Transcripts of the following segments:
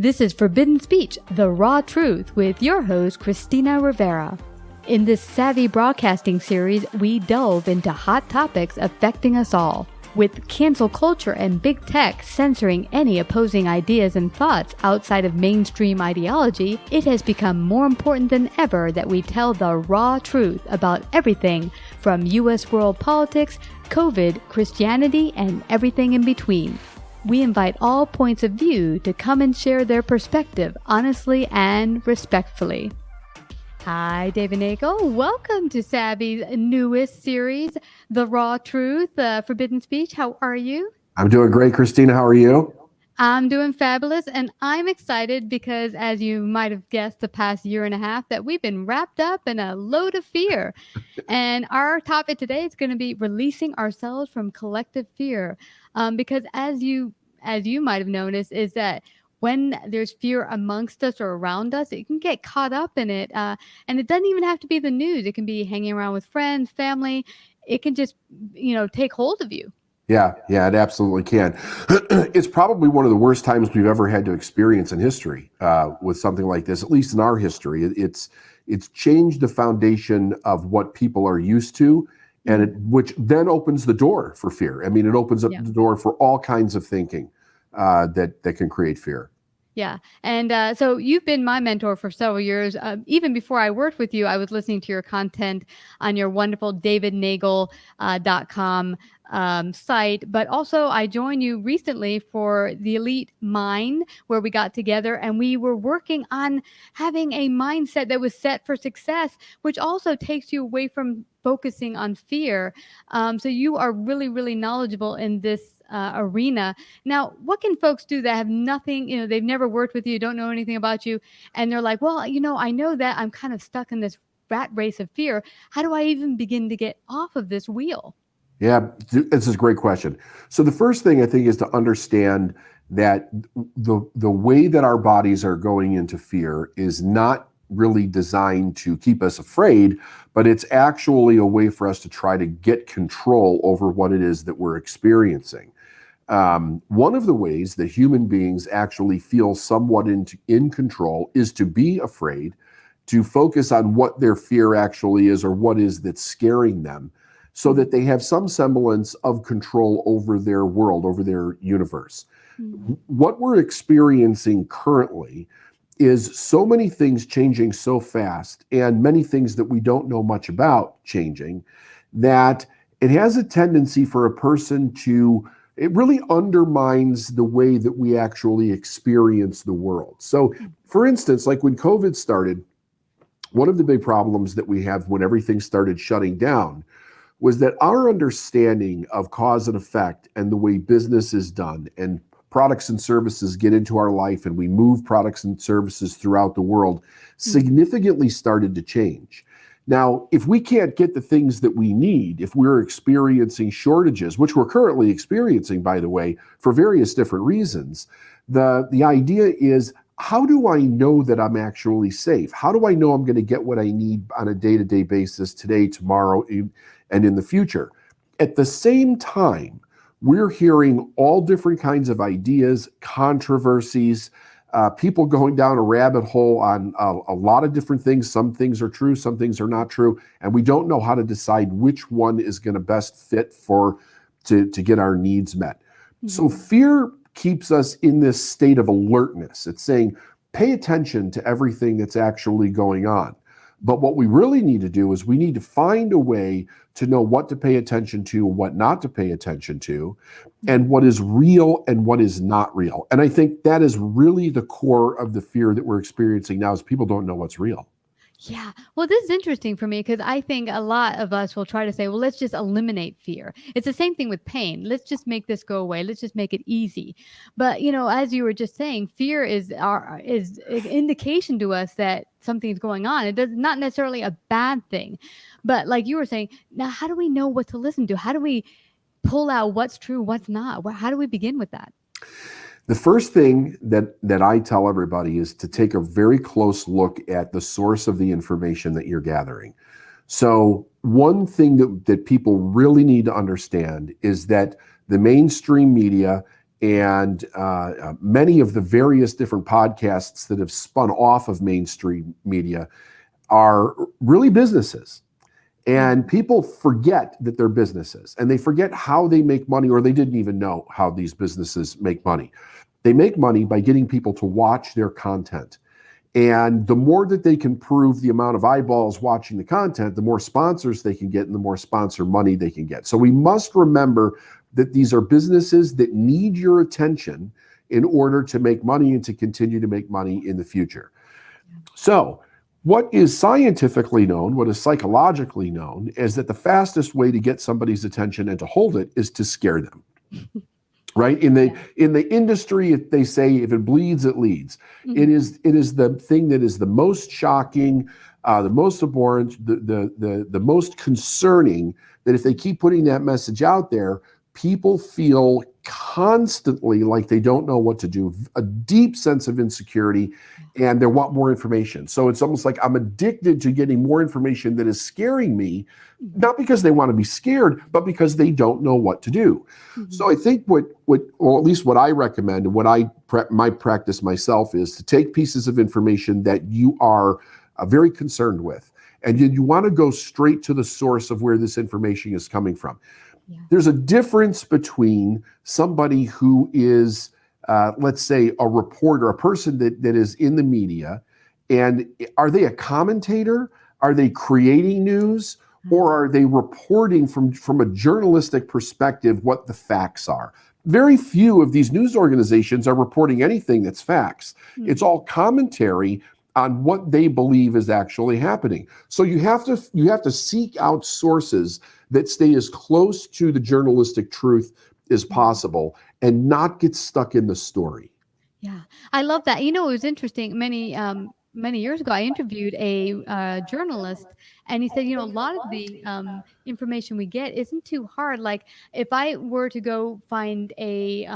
This is Forbidden Speech, the raw truth, with your host, Christina Rivera. In this savvy broadcasting series, we delve into hot topics affecting us all. With cancel culture and big tech censoring any opposing ideas and thoughts outside of mainstream ideology, it has become more important than ever that we tell the raw truth about everything from U.S. world politics, COVID, Christianity, and everything in between. We invite all points of view to come and share their perspective honestly and respectfully. Hi, David Neagle. Welcome to Savvy's newest series, The Raw Truth, Forbidden Speech. How are you? I'm doing great, Christina. How are you? I'm doing fabulous, and I'm excited because, as you might have guessed the past year and a half, that we've been wrapped up in a load of fear. And our topic today is going to be releasing ourselves from collective fear. Because as you might have noticed, is that when there's fear amongst us or around us, it can get caught up in it. And it doesn't even have to be the news. It can be hanging around with friends, family. It can just, take hold of you. Yeah, it absolutely can. It's probably one of the worst times we've ever had to experience in history with something like this, at least in our history. It's changed the foundation of what people are used to, and which then opens the door for fear. I mean, it opens up the door for all kinds of thinking that can create fear. Yeah. And so you've been my mentor for several years. Even before I worked with you, I was listening to your content on your wonderful davidneagle.com site. But also I joined you recently for the Elite Mind, where we got together and we were working on having a mindset that was set for success, which also takes you away from focusing on fear. So you are really, really knowledgeable in this arena. Now, what can folks do that have nothing, they've never worked with you, don't know anything about you, and they're like, well, I know that I'm kind of stuck in this rat race of fear. How do I even begin to get off of this wheel? Yeah, this is a great question. So the first thing I think is to understand that the way that our bodies are going into fear is not really designed to keep us afraid, but it's actually a way for us to try to get control over what it is that we're experiencing. One of the ways that human beings actually feel somewhat in control is to be afraid, to focus on what their fear actually is or what is that's scaring them, so that they have some semblance of control over their world, over their universe. Mm-hmm. What we're experiencing currently is so many things changing so fast, and many things that we don't know much about changing, that it has a tendency for a person it really undermines the way that we actually experience the world. So, for instance, like when COVID started, one of the big problems that we have when everything started shutting down was that our understanding of cause and effect and the way business is done and products and services get into our life and we move products and services throughout the world significantly started to change. Now, if we can't get the things that we need, if we're experiencing shortages, which we're currently experiencing, by the way, for various different reasons, the idea is, how do I know that I'm actually safe? How do I know I'm going to get what I need on a day-to-day basis today, tomorrow, and in the future? At the same time, we're hearing all different kinds of ideas, controversies, people going down a rabbit hole on a lot of different things. Some things are true, some things are not true, and we don't know how to decide which one is going to best fit to get our needs met. Mm-hmm. So fear keeps us in this state of alertness. It's saying, pay attention to everything that's actually going on. But what we really need to do is we need to find a way to know what to pay attention to, what not to pay attention to, and what is real and what is not real. And I think that is really the core of the fear that we're experiencing now, is people don't know what's real. Yeah. Well, this is interesting for me because I think a lot of us will try to say, well, let's just eliminate fear. It's the same thing with pain. Let's just make this go away. Let's just make it easy. But, as you were just saying, fear is an indication to us that something's going on. It does not necessarily a bad thing. But like you were saying, now, how do we know what to listen to? How do we pull out what's true, what's not? How do we begin with that? The first thing that I tell everybody is to take a very close look at the source of the information that you're gathering. So one thing that people really need to understand is that the mainstream media and many of the various different podcasts that have spun off of mainstream media are really businesses. And people forget that they're businesses, and they forget how they make money, or they didn't even know how these businesses make money. They make money by getting people to watch their content. And the more that they can prove the amount of eyeballs watching the content, the more sponsors they can get and the more sponsor money they can get. So we must remember that these are businesses that need your attention in order to make money and to continue to make money in the future. So what is scientifically known, what is psychologically known, is that the fastest way to get somebody's attention and to hold it is to scare them. Right? In the industry, they say if it bleeds, it leads. It is the thing that is the most shocking, the most abhorrent, the most concerning, that if they keep putting that message out there, people feel constantly like they don't know what to do, a deep sense of insecurity, and they want more information. So it's almost like I'm addicted to getting more information that is scaring me, not because they want to be scared, but because they don't know what to do. So I think what at least what I recommend and what my practice myself is to take pieces of information that you are very concerned with, and you want to go straight to the source of where this information is coming from. There's a difference between somebody who is, let's say, a reporter, a person that is in the media, and are they a commentator? Are they creating news? Or are they reporting from a journalistic perspective what the facts are? Very few of these news organizations are reporting anything that's facts. It's all commentary on what they believe is actually happening. So you have to seek out sources that stay as close to the journalistic truth as possible and not get stuck in the story. Yeah, I love that. You know, it was interesting. Many years ago, I interviewed a journalist, and he said, you know, a lot of the information we get isn't too hard. Like if I were to go find a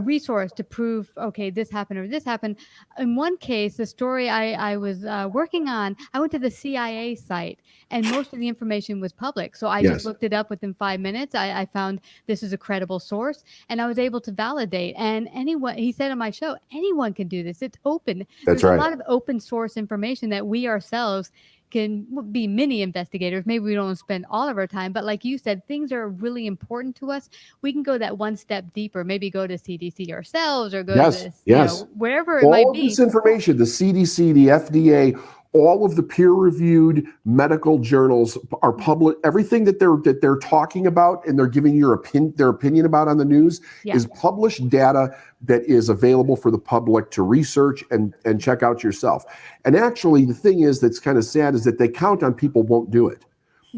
resource to prove, okay, this happened or this happened. In one case, the story I was working on, I went to the CIA site, and most of the information was public. So I just looked it up within 5 minutes. I found this is a credible source, and I was able to validate. And anyone, he said on my show, anyone can do this. It's open. That's There's right. a lot of open source information that we ourselves can be mini investigators. Maybe we don't spend all of our time, but like you said, things are really important to us. We can go that one step deeper, maybe go to CDC ourselves or go to this, you know, wherever it might be. All of this information, the CDC, the FDA, all of the peer-reviewed medical journals are public. Everything that they're talking about and they're giving their opinion about on the news is published data that is available for the public to research and check out yourself. And actually, the thing is that's kind of sad is that they count on people won't do it,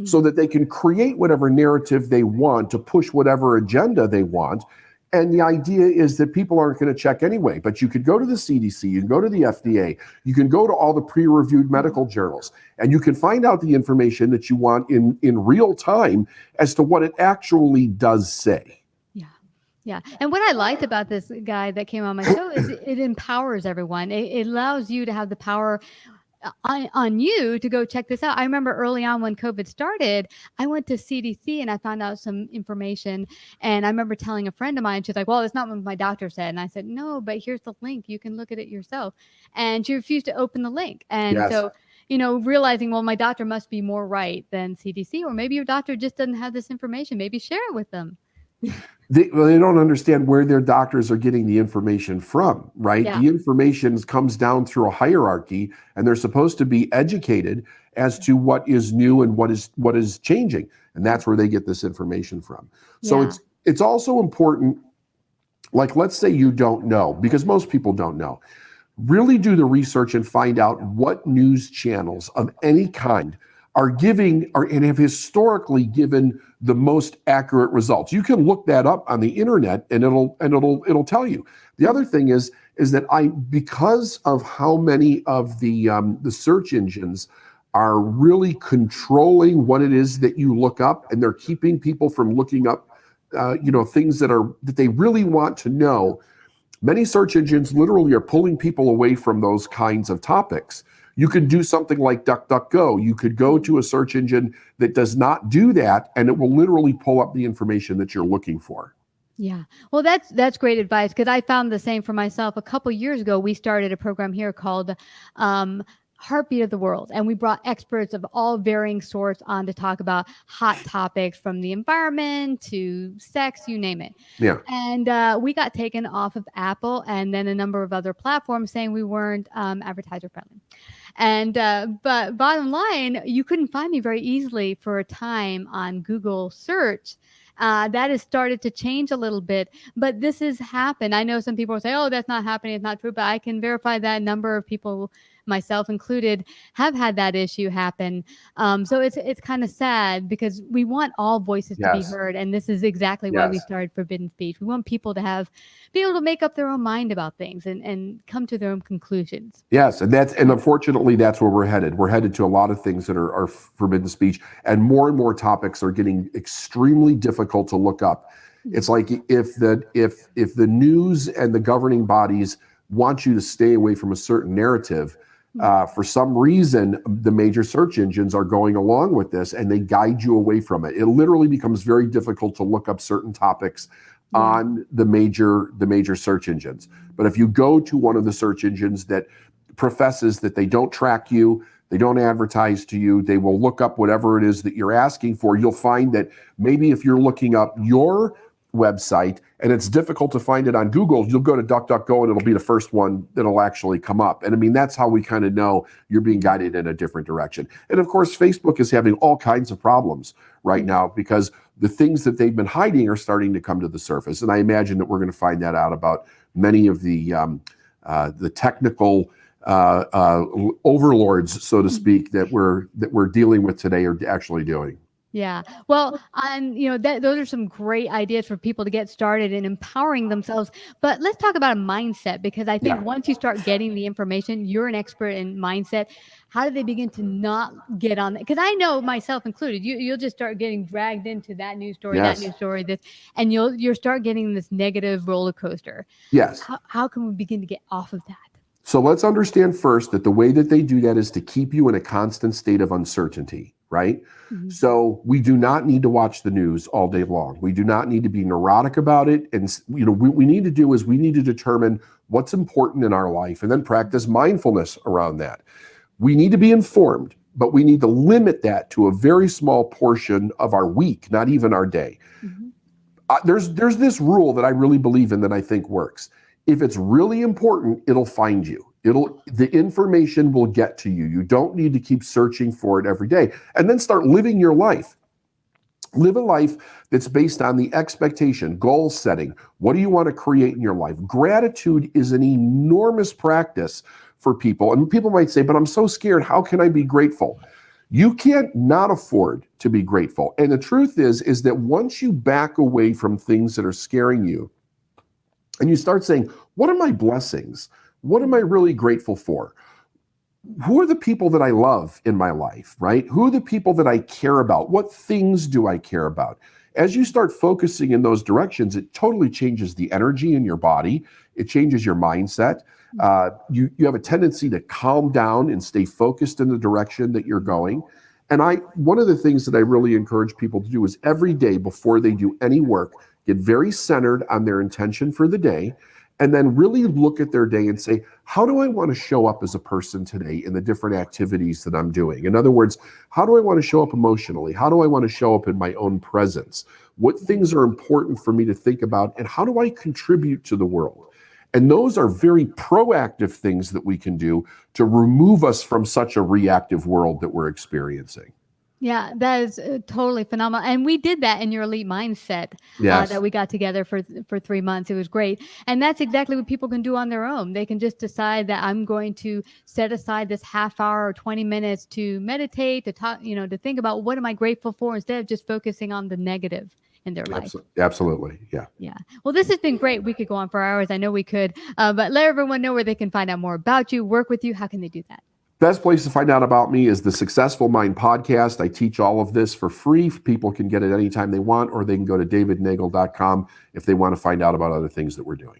so that they can create whatever narrative they want to push whatever agenda they want. And the idea is that people aren't going to check anyway, but you could go to the CDC, you can go to the FDA, you can go to all the peer-reviewed medical journals, and you can find out the information that you want in real time as to what it actually does say. Yeah. And what I liked about this guy that came on my show is it empowers everyone. It allows you to have the power on you to go check this out. I remember early on when COVID started, I went to CDC and I found out some information. And I remember telling a friend of mine, she's like, well, it's not what my doctor said. And I said, no, but here's the link. You can look at it yourself. And she refused to open the link. And so, you know, realizing, well, my doctor must be more right than CDC, or maybe your doctor just doesn't have this information. Maybe share it with them. They don't understand where their doctors are getting the information from, right? The information comes down through a hierarchy, and they're supposed to be educated as to what is new and what is changing, and that's where they get this information from. So it's also important, like let's say you don't know, because most people don't know. Really do the research and find out what news channels of any kind are giving and have historically given the most accurate results. You can look that up on the internet and it'll tell you. The other thing is that because of how many of the search engines are really controlling what it is that you look up, and they're keeping people from looking up things that they really want to know. Many search engines literally are pulling people away from those kinds of topics. You could do something like DuckDuckGo. You could go to a search engine that does not do that, and it will literally pull up the information that you're looking for. Yeah. Well, that's great advice because I found the same for myself. A couple years ago, we started a program here called um, Heartbeat of the World, and we brought experts of all varying sorts on to talk about hot topics from the environment to sex, you name it. Yeah. And we got taken off of Apple and then a number of other platforms saying we weren't advertiser friendly. And but bottom line, you couldn't find me very easily for a time on Google search. That has started to change a little bit, but this has happened. I know some people will say, "Oh, that's not happening. It's not true," but I can verify that a number of people, myself included, have had that issue happen. So it's kind of sad because we want all voices to be Yes. heard, and this is exactly why we Yes. started Forbidden Speech. We want people to be able to make up their own mind about things and come to their own conclusions. Yes, and unfortunately, that's where we're headed. We're headed to a lot of things that are forbidden speech, and more topics are getting extremely difficult to look up. It's like if the news and the governing bodies want you to stay away from a certain narrative, for some reason, the major search engines are going along with this, and they guide you away from it. It literally becomes very difficult to look up certain topics on the major search engines. But if you go to one of the search engines that professes that they don't track you, they don't advertise to you, they will look up whatever it is that you're asking for, you'll find that maybe if you're looking up your website and it's difficult to find it on Google, you'll go to DuckDuckGo and it'll be the first one that'll actually come up. And I mean, that's how we kind of know you're being guided in a different direction. And of course, Facebook is having all kinds of problems right now because the things that they've been hiding are starting to come to the surface. And I imagine that we're going to find that out about many of the technical overlords, so to speak, that we're dealing with today are actually doing. Yeah. Well, those are some great ideas for people to get started in empowering themselves. But let's talk about a mindset, because I think once you start getting the information, you're an expert in mindset. How do they begin to not get on that? Because I know, myself included, you'll just start getting dragged into that news story, that news story, this, and you'll start getting this negative roller coaster. Yes. How can we begin to get off of that? So let's understand first that the way that they do that is to keep you in a constant state of uncertainty, right? Mm-hmm. So we do not need to watch the news all day long. We do not need to be neurotic about it. And what we need to do is we need to determine what's important in our life and then practice mindfulness around that. We need to be informed, but we need to limit that to a very small portion of our week, not even our day. Mm-hmm. There's this rule that I really believe in that I think works. If it's really important, it'll find you. The information will get to you. You don't need to keep searching for it every day. And then start living your life. Live a life that's based on the expectation, goal setting. What do you want to create in your life? Gratitude is an enormous practice for people. And people might say, but I'm so scared. How can I be grateful? You can't not afford to be grateful. And the truth is that once you back away from things that are scaring you, and you start saying, what are my blessings? What am I really grateful for? Who are the people that I love in my life, right? Who are the people that I care about? What things do I care about? As you start focusing in those directions, it totally changes the energy in your body. It changes your mindset. You have a tendency to calm down and stay focused in the direction that you're going. And one of the things that I really encourage people to do is every day before they do any work, get very centered on their intention for the day, and then really look at their day and say, how do I want to show up as a person today in the different activities that I'm doing? In other words, how do I want to show up emotionally? How do I want to show up in my own presence? What things are important for me to think about? And how do I contribute to the world? And those are very proactive things that we can do to remove us from such a reactive world that we're experiencing. Yeah, that is totally phenomenal. And we did that in your elite mindset that we got together for 3 months. It was great. And that's exactly what people can do on their own. They can just decide that I'm going to set aside this half hour or 20 minutes to meditate, to talk, to think about what am I grateful for instead of just focusing on the negative in their life. Absolutely. Yeah. Yeah. Well, this has been great. We could go on for hours. I know we could, but let everyone know where they can find out more about you, work with you. How can they do that? Best place to find out about me is the Successful Mind podcast. I teach all of this for free. People can get it anytime they want, or they can go to davidneagle.com if they want to find out about other things that we're doing.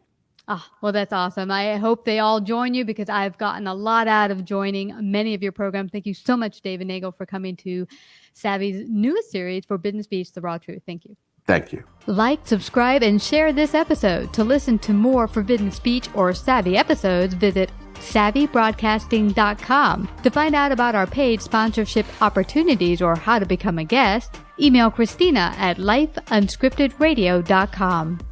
Well, that's awesome. I hope they all join you because I've gotten a lot out of joining many of your programs. Thank you so much, David Neagle, for coming to Savvy's newest series, Forbidden Speech, The Raw Truth. Thank you. Thank you. Like, subscribe, and share this episode. To listen to more forbidden speech or savvy episodes, visit savvybroadcasting.com. To find out about our paid sponsorship opportunities or how to become a guest, email Christina at lifeunscriptedradio.com.